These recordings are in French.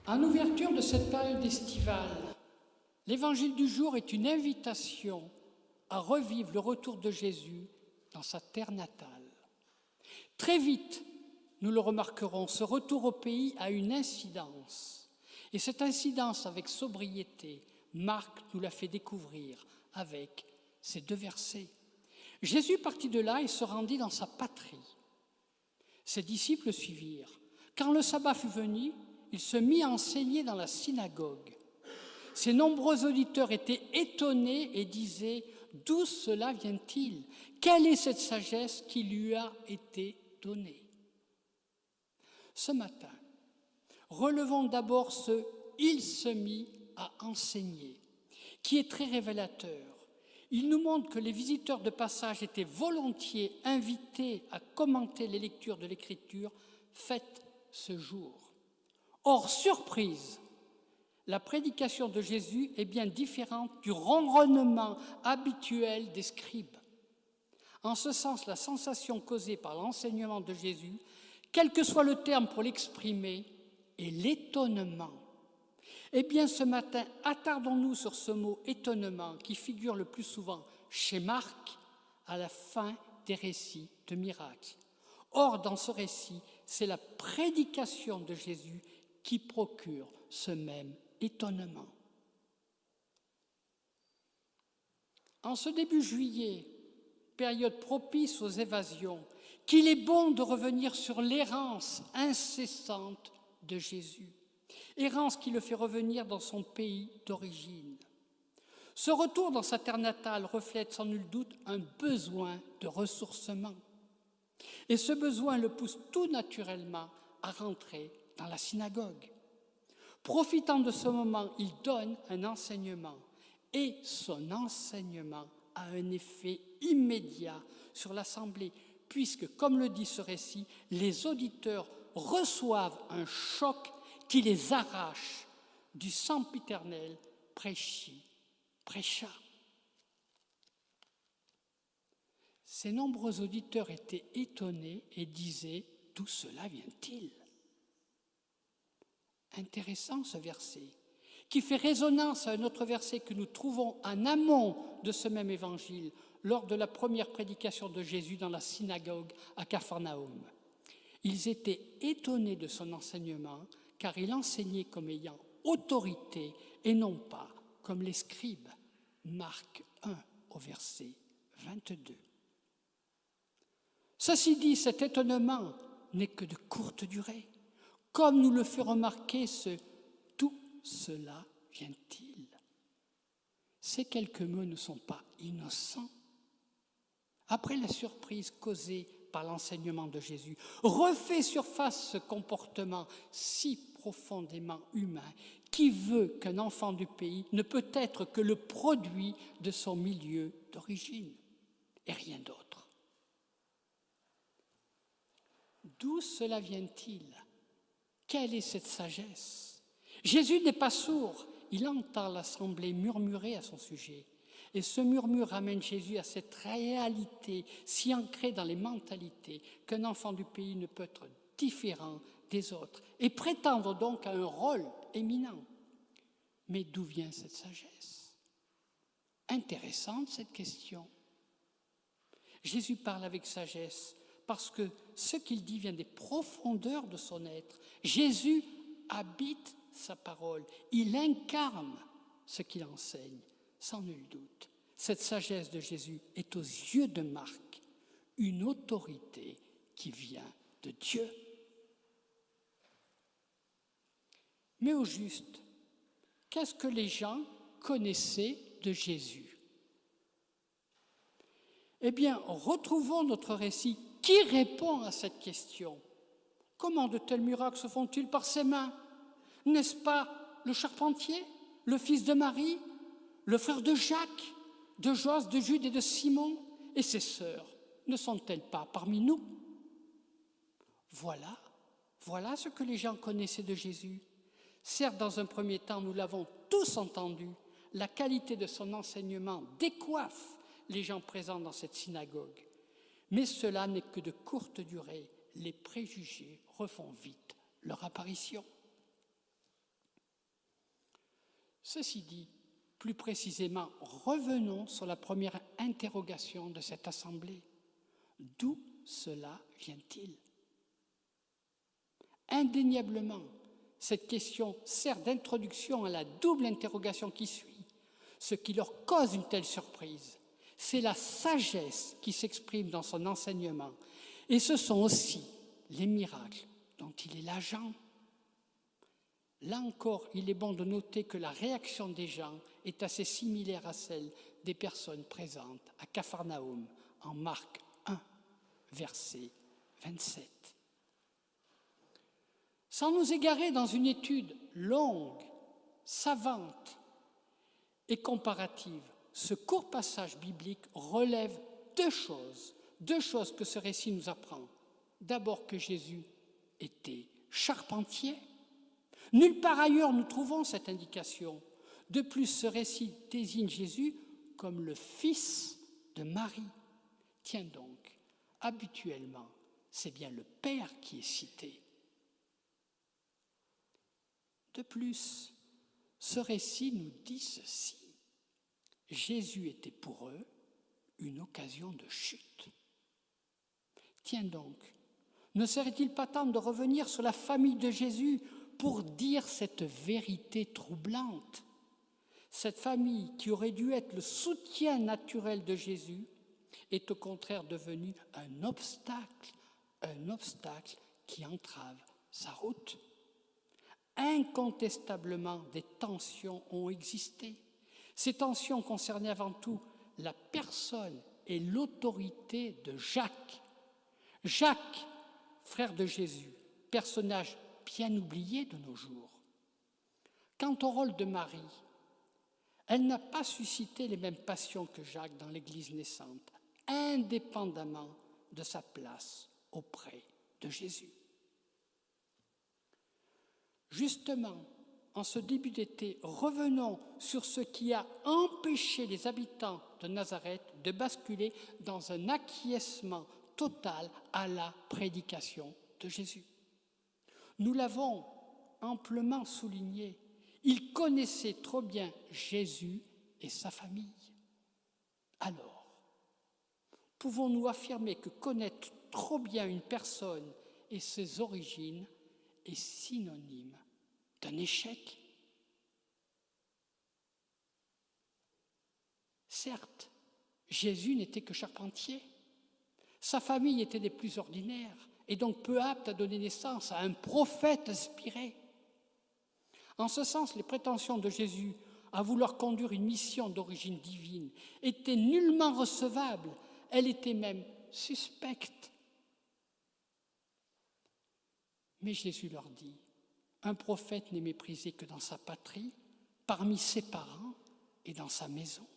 En ouverture de cette période estivale, l'évangile du jour est une invitation à revivre le retour de Jésus dans sa terre natale. Très vite, nous le remarquerons, ce retour au pays a une incidence. Et cette incidence, avec sobriété, Marc nous l'a fait découvrir avec ces 2 versets. Jésus partit de là et se rendit dans sa patrie. Ses disciples le suivirent. Quand le sabbat fut venu, il se mit à enseigner dans la synagogue. Ses nombreux auditeurs étaient étonnés et disaient « D'où cela vient-il ? Quelle est cette sagesse qui lui a été donnée ?» Ce matin, relevons d'abord ce « il se mit à enseigner » qui est très révélateur. Il nous montre que les visiteurs de passage étaient volontiers invités à commenter les lectures de l'Écriture faites ce jour. Or, surprise, la prédication de Jésus est bien différente du ronronnement habituel des scribes. En ce sens, la sensation causée par l'enseignement de Jésus, quel que soit le terme pour l'exprimer, est l'étonnement. Eh bien, ce matin, attardons-nous sur ce mot « étonnement » qui figure le plus souvent chez Marc à la fin des récits de miracles. Or, dans ce récit, c'est la prédication de Jésus qui procure ce même étonnement. En ce début juillet, période propice aux évasions, qu'il est bon de revenir sur l'errance incessante de Jésus, errance qui le fait revenir dans son pays d'origine. Ce retour dans sa terre natale reflète sans nul doute un besoin de ressourcement. Et ce besoin le pousse tout naturellement à rentrer dans la synagogue. Profitant de ce moment, il donne un enseignement et son enseignement a un effet immédiat sur l'assemblée puisque, comme le dit ce récit, les auditeurs reçoivent un choc qui les arrache du sempiternel prêcha. Ces nombreux auditeurs étaient étonnés et disaient « D'où cela vient-il » Intéressant ce verset, qui fait résonance à un autre verset que nous trouvons en amont de ce même évangile, lors de la première prédication de Jésus dans la synagogue à Capharnaüm. Ils étaient étonnés de son enseignement, car il enseignait comme ayant autorité et non pas comme les scribes. Marc 1 au verset 22. Ceci dit, cet étonnement n'est que de courte durée. Comme nous le fait remarquer ce « d'où cela vient-il » Ces quelques mots ne sont pas innocents. Après la surprise causée par l'enseignement de Jésus, refait surface ce comportement si profondément humain qui veut qu'un enfant du pays ne peut être que le produit de son milieu d'origine et rien d'autre. D'où cela vient-il ? Quelle est cette sagesse ? Jésus n'est pas sourd, il entend l'assemblée murmurer à son sujet. Et ce murmure ramène Jésus à cette réalité si ancrée dans les mentalités qu'un enfant du pays ne peut être différent des autres et prétendre donc à un rôle éminent. Mais d'où vient cette sagesse ? Intéressante cette question. Jésus parle avec sagesse parce que ce qu'il dit vient des profondeurs de son être. Jésus habite sa parole, il incarne ce qu'il enseigne, sans nul doute. Cette sagesse de Jésus est aux yeux de Marc une autorité qui vient de Dieu. Mais au juste, qu'est-ce que les gens connaissaient de Jésus ? Eh bien, retrouvons notre récit qui répond à cette question. Comment de tels miracles se font-ils par ses mains ? N'est-ce pas le charpentier, le fils de Marie, le frère de Jacques, de Joas, de Jude et de Simon ? Et ses sœurs ne sont-elles pas parmi nous ? Voilà ce que les gens connaissaient de Jésus. Certes, dans un premier temps, nous l'avons tous entendu, la qualité de son enseignement décoiffe les gens présents dans cette synagogue. Mais cela n'est que de courte durée. Les préjugés refont vite leur apparition. Ceci dit, plus précisément, revenons sur la première interrogation de cette assemblée. D'où cela vient-il ? Indéniablement, cette question sert d'introduction à la double interrogation qui suit. Ce qui leur cause une telle surprise, c'est la sagesse qui s'exprime dans son enseignement. Et ce sont aussi les miracles dont il est l'agent. Là encore, il est bon de noter que la réaction des gens est assez similaire à celle des personnes présentes à Capharnaüm, en Marc 1, verset 27. Sans nous égarer dans une étude longue, savante et comparative, ce court passage biblique relève deux choses que ce récit nous apprend. D'abord que Jésus était charpentier. Nulle part ailleurs nous trouvons cette indication. De plus, ce récit désigne Jésus comme le fils de Marie. Tiens donc, habituellement, c'est bien le Père qui est cité. De plus, ce récit nous dit ceci. Jésus était pour eux une occasion de chute. Tiens donc, ne serait-il pas temps de revenir sur la famille de Jésus pour dire cette vérité troublante ? Cette famille qui aurait dû être le soutien naturel de Jésus est au contraire devenue un obstacle qui entrave sa route. Incontestablement, des tensions ont existé. Ces tensions concernaient avant tout la personne et l'autorité de Jacques. Jacques, frère de Jésus, personnage bien oublié de nos jours. Quant au rôle de Marie, elle n'a pas suscité les mêmes passions que Jacques dans l'Église naissante, indépendamment de sa place auprès de Jésus. Justement, en ce début d'été, revenons sur ce qui a empêché les habitants de Nazareth de basculer dans un acquiescement total à la prédication de Jésus. Nous l'avons amplement souligné, ils connaissaient trop bien Jésus et sa famille. Alors, pouvons-nous affirmer que connaître trop bien une personne et ses origines est synonyme d'un échec? Certes, Jésus n'était que charpentier. Sa famille était des plus ordinaires et donc peu apte à donner naissance à un prophète inspiré. En ce sens, les prétentions de Jésus à vouloir conduire une mission d'origine divine étaient nullement recevables, elles étaient même suspectes. Mais Jésus leur dit, un prophète n'est méprisé que dans sa patrie, parmi ses parents et dans sa maison.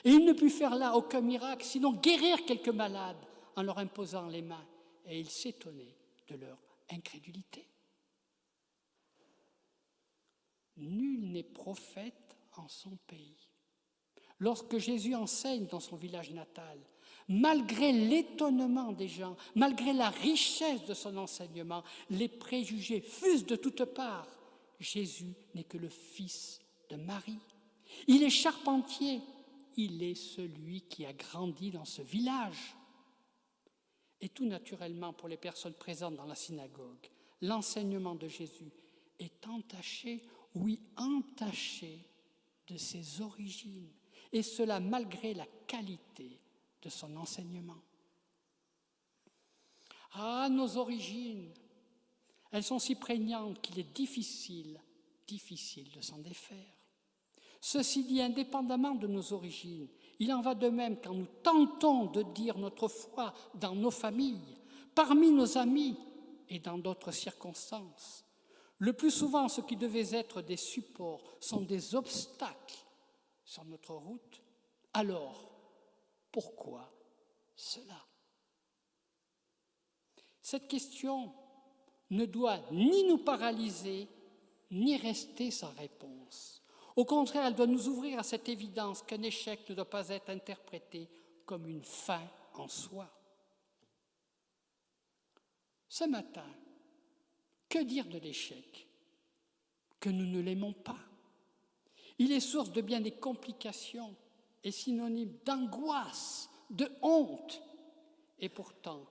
Et il ne put faire là aucun miracle, sinon guérir quelques malades en leur imposant les mains. Et il s'étonnait de leur incrédulité. Nul n'est prophète en son pays. Lorsque Jésus enseigne dans son village natal, malgré l'étonnement des gens, malgré la richesse de son enseignement, les préjugés fusent de toutes parts. Jésus n'est que le fils de Marie. Il est charpentier, il est celui qui a grandi dans ce village. Et tout naturellement, pour les personnes présentes dans la synagogue, l'enseignement de Jésus est entaché de ses origines, et cela malgré la qualité de son enseignement. Ah, nos origines, elles sont si prégnantes qu'il est difficile de s'en défaire. Ceci dit, indépendamment de nos origines, il en va de même quand nous tentons de dire notre foi dans nos familles, parmi nos amis et dans d'autres circonstances. Le plus souvent, ce qui devait être des supports sont des obstacles sur notre route. Alors, pourquoi cela ? Cette question ne doit ni nous paralyser, ni rester sans réponse. Au contraire, elle doit nous ouvrir à cette évidence qu'un échec ne doit pas être interprété comme une fin en soi. Ce matin, que dire de l'échec ? Que nous ne l'aimons pas. Il est source de bien des complications et synonyme d'angoisse, de honte. Et pourtant,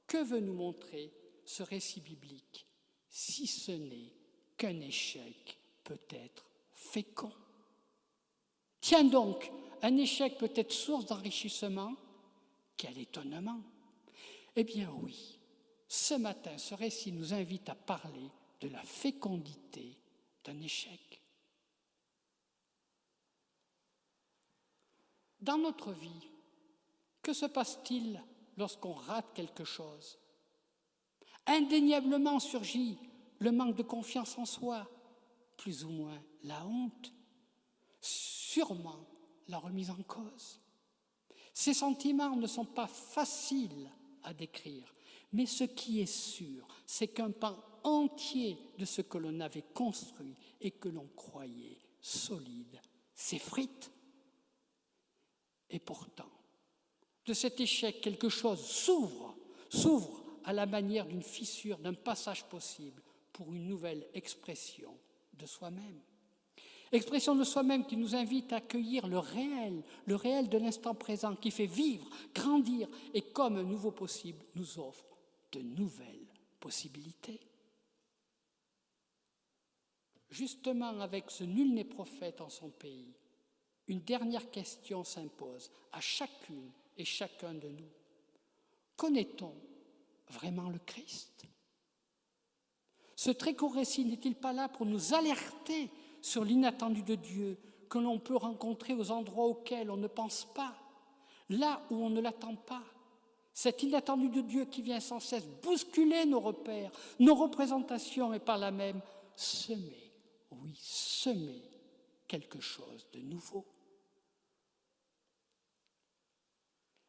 que veut nous montrer ce récit biblique, si ce n'est qu'un échec peut être fécond? Tiens donc, un échec peut être source d'enrichissement? Quel étonnement! Eh bien oui, ce matin, ce récit nous invite à parler de la fécondité d'un échec. Dans notre vie, que se passe-t-il lorsqu'on rate quelque chose? Indéniablement surgit le manque de confiance en soi, plus ou moins la honte, sûrement la remise en cause. Ces sentiments ne sont pas faciles à décrire, mais ce qui est sûr, c'est qu'un pan entier de ce que l'on avait construit et que l'on croyait solide s'effrite. Et pourtant, de cet échec, quelque chose s'ouvre à la manière d'une fissure, d'un passage possible pour une nouvelle expression de soi-même. Expression de soi-même qui nous invite à accueillir le réel de l'instant présent, qui fait vivre, grandir et comme un nouveau possible nous offre de nouvelles possibilités. Justement, avec ce nul n'est prophète en son pays, une dernière question s'impose à chacune et chacun de nous. Connaît-on vraiment le Christ? Ce très court récit n'est-il pas là pour nous alerter sur l'inattendu de Dieu que l'on peut rencontrer aux endroits auxquels on ne pense pas, là où on ne l'attend pas? Cet inattendu de Dieu qui vient sans cesse bousculer nos repères, nos représentations et par là même semer quelque chose de nouveau.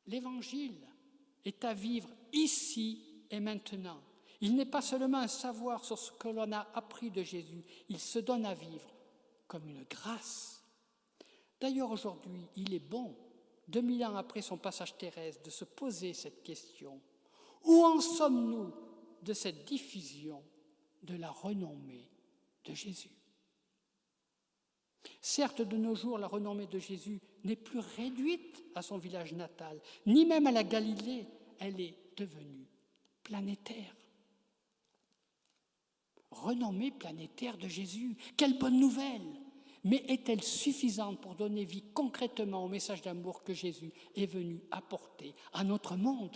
L'Évangile est à vivre ici et maintenant. Il n'est pas seulement un savoir sur ce que l'on a appris de Jésus, il se donne à vivre comme une grâce. D'ailleurs, aujourd'hui, il est bon, 2000 ans après son passage terrestre, de se poser cette question. Où en sommes-nous de cette diffusion de la renommée de Jésus? Certes, de nos jours, la renommée de Jésus n'est plus réduite à son village natal, ni même à la Galilée, elle est devenue planétaire. Renommée planétaire de Jésus, quelle bonne nouvelle! Mais est-elle suffisante pour donner vie concrètement au message d'amour que Jésus est venu apporter à notre monde?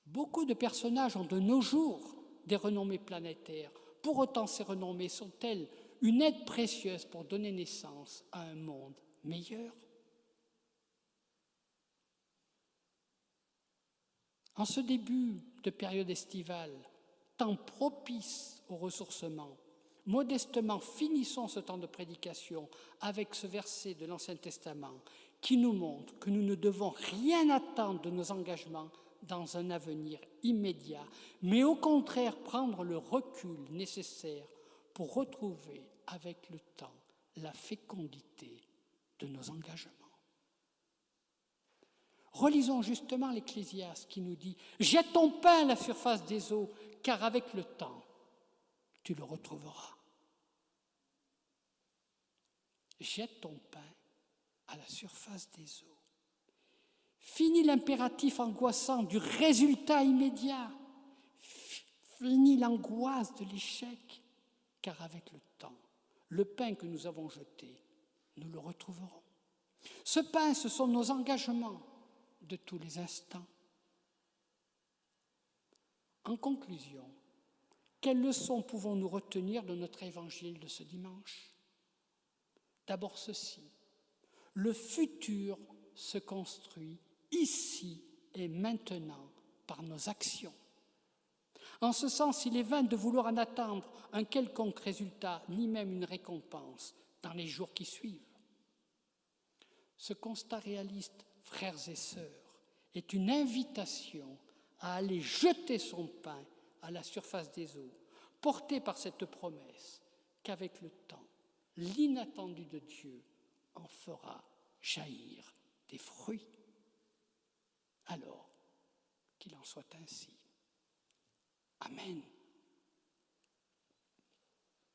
Beaucoup de personnages ont de nos jours des renommées planétaires. Pour autant, ces renommées sont-elles une aide précieuse pour donner naissance à un monde meilleur? En ce début de période estivale, temps propice au ressourcement, modestement finissons ce temps de prédication avec ce verset de l'Ancien Testament qui nous montre que nous ne devons rien attendre de nos engagements dans un avenir immédiat, mais au contraire prendre le recul nécessaire pour retrouver avec le temps la fécondité de nos engagements. Relisons justement l'Ecclésiaste qui nous dit « Jette ton pain à la surface des eaux, car avec le temps, tu le retrouveras. » Jette ton pain à la surface des eaux. Fini l'impératif angoissant du résultat immédiat. Fini l'angoisse de l'échec, car avec le temps, le pain que nous avons jeté, nous le retrouverons. Ce pain, ce sont nos engagements de tous les instants. En conclusion, quelles leçons pouvons-nous retenir de notre évangile de ce dimanche? D'abord ceci, le futur se construit ici et maintenant par nos actions. En ce sens, il est vain de vouloir en attendre un quelconque résultat, ni même une récompense dans les jours qui suivent. Ce constat réaliste, frères et sœurs, est une invitation à aller jeter son pain à la surface des eaux, porté par cette promesse qu'avec le temps, l'inattendu de Dieu en fera jaillir des fruits. Alors, qu'il en soit ainsi. Amen.